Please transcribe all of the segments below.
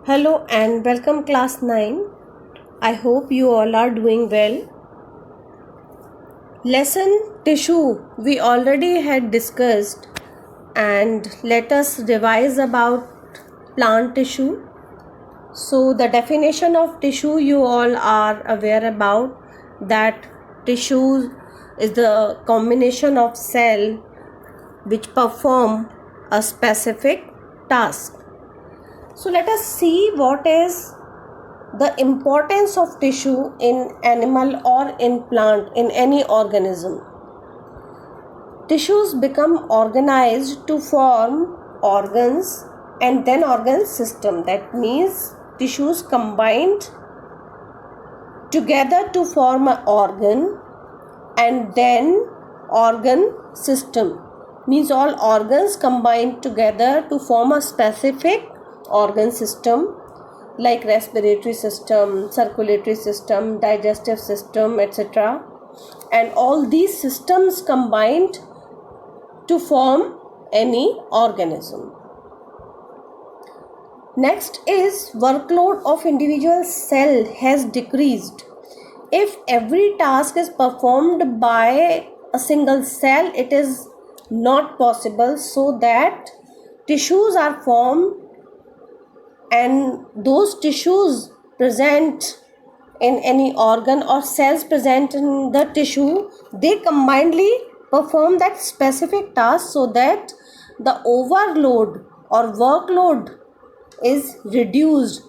Hello and welcome class 9. I hope you all are doing well. Lesson tissue we already had discussed, and let us revise about plant tissue. So the definition of tissue you all are aware about, that tissue is the combination of cell which perform a specific task. So let us see what is the importance of tissue in animal or in plant, in any organism. Tissues become organized to form organs and then organ system. That means tissues combined together to form an organ and then organ system. Means all organs combined together to form a specific organ system, like respiratory system, circulatory system, digestive system, etc. And all these systems combined to form any organism. Next is workload of individual cell has decreased. If every task is performed by a single cell, it is not possible, so that tissues are formed, and those tissues present in any organ or cells present in the tissue, they combinedly perform that specific task, so that the overload or workload is reduced.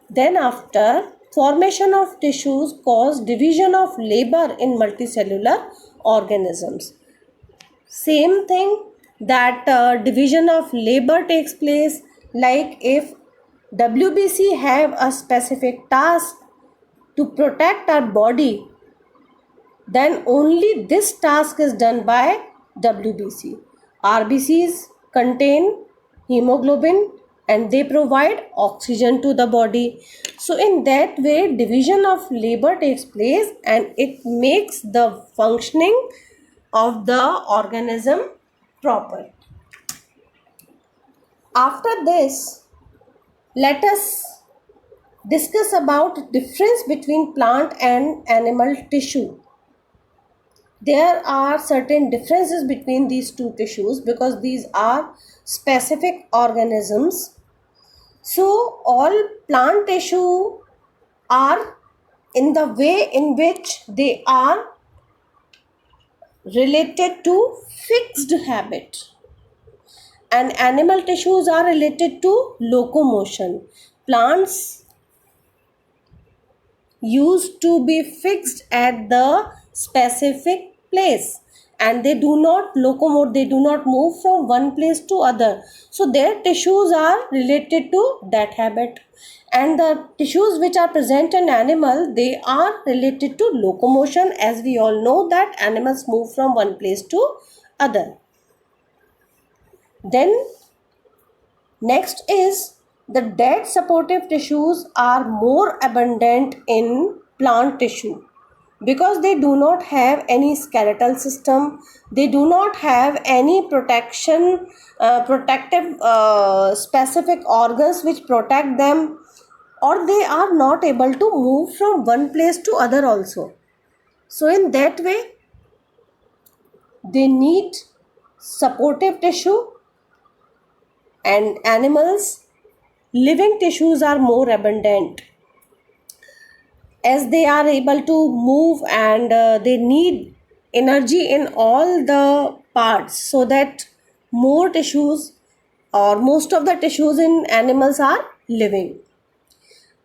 Then after, formation of tissues cause division of labor in multicellular organisms. Same thing, that division of labor takes place, like if WBC have a specific task to protect our body, then only this task is done by WBC. RBCs contain hemoglobin and they provide oxygen to the body. So in that way, division of labor takes place and it makes the functioning of the organism proper. After this, let us discuss about difference between plant and animal tissue. There are certain differences between these two tissues because these are specific organisms. So all plant tissue are in the way in which they are related to fixed habit, and animal tissues are related to locomotion. Plants used to be fixed at the specific place and they do not locomote, they do not move from one place to other, so their tissues are related to that habit. And the tissues which are present in animal, they are related to locomotion, as we all know that animals move from one place to other. Then next is, the dead supportive tissues are more abundant in plant tissue because they do not have any skeletal system, they do not have any protective specific organs which protect them, or they are not able to move from one place to other also. So in that way, they need supportive tissue, and animals living tissues are more abundant as they are able to move, and they need energy in all the parts, so that more tissues or most of the tissues in animals are living.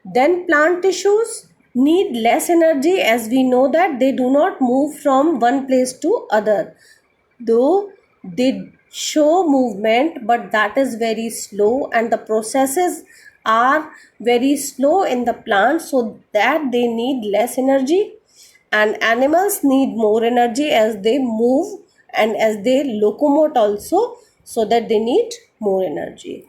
Then plant tissues need less energy, as we know that they do not move from one place to other, though they show movement, but that is very slow and the processes are very slow in the plant, so that they need less energy. And animals need more energy as they move and as they locomote also, so that they need more energy.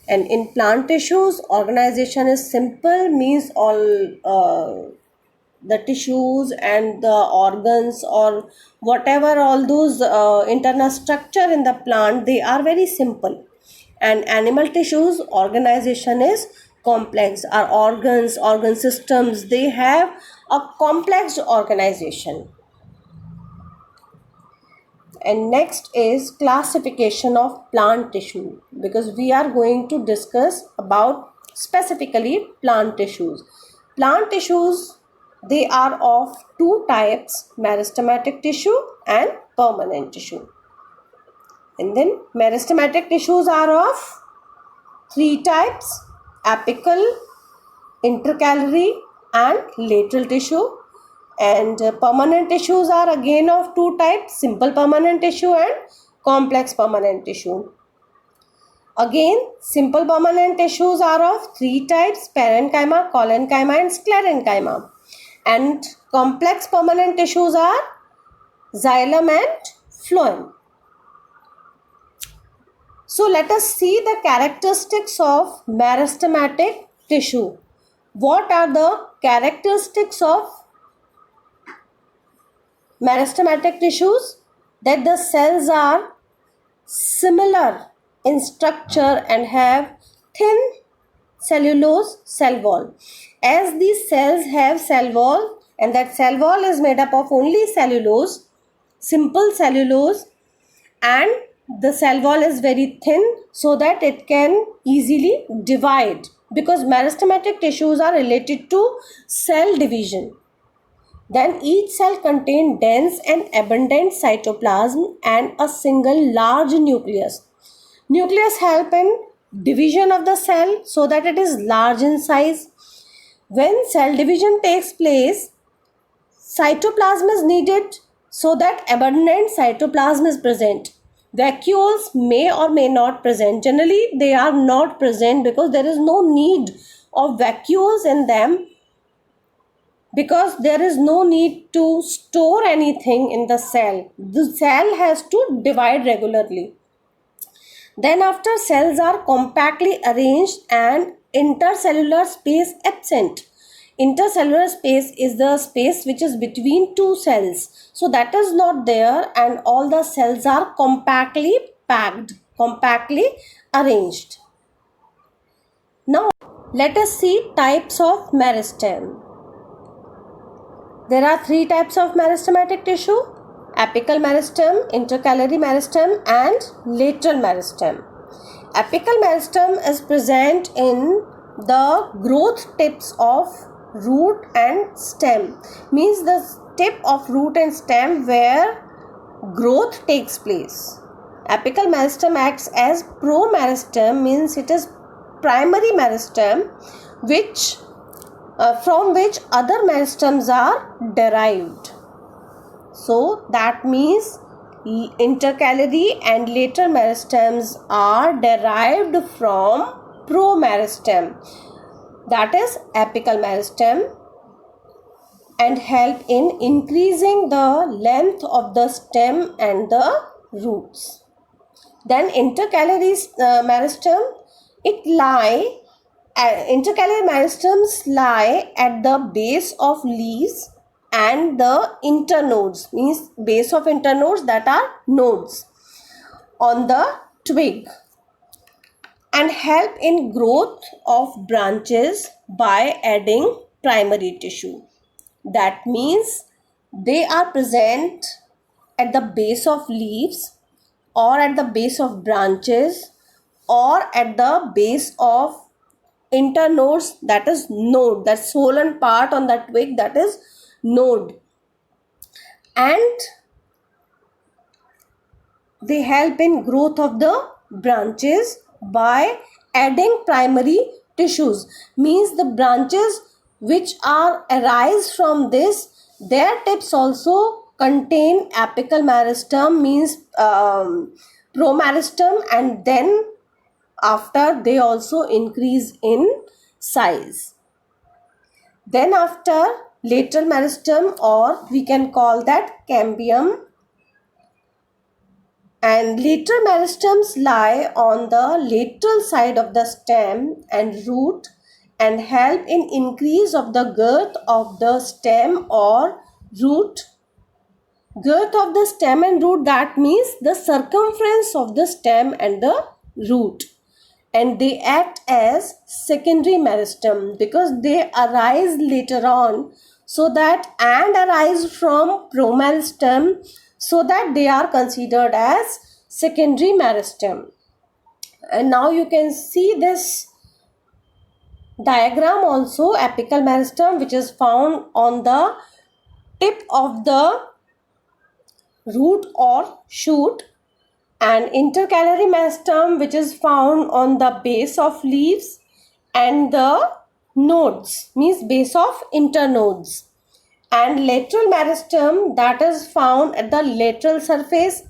And in plant tissues, organization is simple, means all the tissues and the organs or whatever, all those internal structure in the plant, they are very simple. And animal tissues organization is complex. Our organs, organ systems, they have a complex organization. And next is classification of plant tissue, because we are going to discuss about specifically plant tissues. Plant tissues, they are of two types, meristematic tissue and permanent tissue. And then meristematic tissues are of three types: apical, intercalary and lateral tissue. And permanent tissues are again of two types: simple permanent tissue and complex permanent tissue. Again, simple permanent tissues are of three types: parenchyma, collenchyma and sclerenchyma. And complex permanent tissues are xylem and phloem. So let us see the characteristics of meristematic tissue. What are the characteristics of meristematic tissues? That the cells are similar in structure and have thin cellulose cell wall. As these cells have cell wall, and that cell wall is made up of only cellulose, simple cellulose, and the cell wall is very thin so that it can easily divide, because meristematic tissues are related to cell division. Then each cell contains dense and abundant cytoplasm and a single large nucleus. Nucleus help in division of the cell so that it is large in size. When cell division takes place, cytoplasm is needed so that abundant cytoplasm is present. Vacuoles may or may not present. Generally, they are not present because there is no need of vacuoles in them, because there is no need to store anything in the cell. The cell has to divide regularly. Then after, cells are compactly arranged and intercellular space absent. Intercellular space is the space which is between two cells. So that is not there, and all the cells are compactly packed, compactly arranged. Now let us see types of meristem. There are three types of meristematic tissue: apical meristem, intercalary meristem and lateral meristem. Apical meristem is present in the growth tips of root and stem, means the tip of root and stem where growth takes place. Apical meristem acts as promeristem, means it is primary meristem which from which other meristems are derived. So that means intercalary and lateral meristems are derived from promeristem, that is apical meristem, and help in increasing the length of the stem and the roots. Then intercalary meristem, intercalary meristems lie at the base of leaves and the internodes, means base of internodes, that are nodes on the twig, and help in growth of branches by adding primary tissue. That means they are present at the base of leaves, or at the base of branches, or at the base of internodes, that is node, that swollen part on the twig, that is node, and they help in growth of the branches by adding primary tissues, means the branches which are arise from this, their tips also contain apical meristem, means promeristem, and then after they also increase in size. Then after, lateral meristem, or we can call that cambium, and lateral meristems lie on the lateral side of the stem and root and help in increase of the girth of the stem or root. Girth of the stem and root, that means the circumference of the stem and the root, and they act as secondary meristem because they arise later on, so that and arise from promeristem, so that they are considered as secondary meristem. And now you can see this diagram also, apical meristem, which is found on the tip of the root or shoot, and intercalary meristem, which is found on the base of leaves, and the nodes means base of internodes, and lateral meristem, that is found at the lateral surface,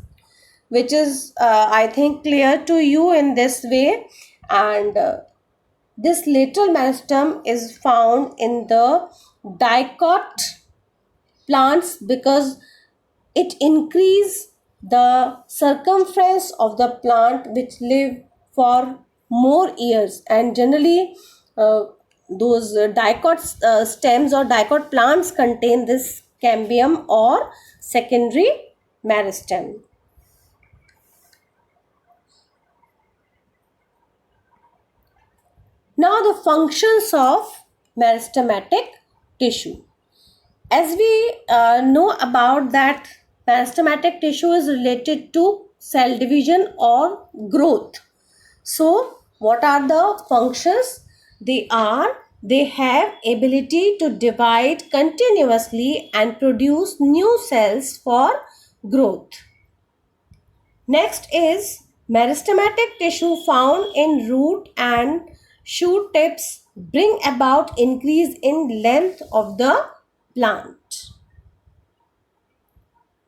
which is I think clear to you in this way. And this lateral meristem is found in the dicot plants because it increase the circumference of the plant, which live for more years. And generally those dicot stems or dicot plants contain this cambium or secondary meristem. Now the functions of meristematic tissue. As we know about that, meristematic tissue is related to cell division or growth. So what are the functions? They have ability to divide continuously and produce new cells for growth. Next is meristematic tissue found in root and shoot tips bring about increase in length of the plant,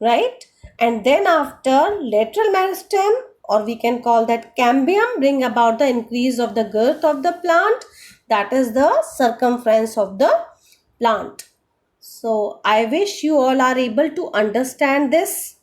right? And then after, lateral meristem, or we can call that cambium, bring about the increase of the girth of the plant, that is the circumference of the plant. So I wish you all are able to understand this.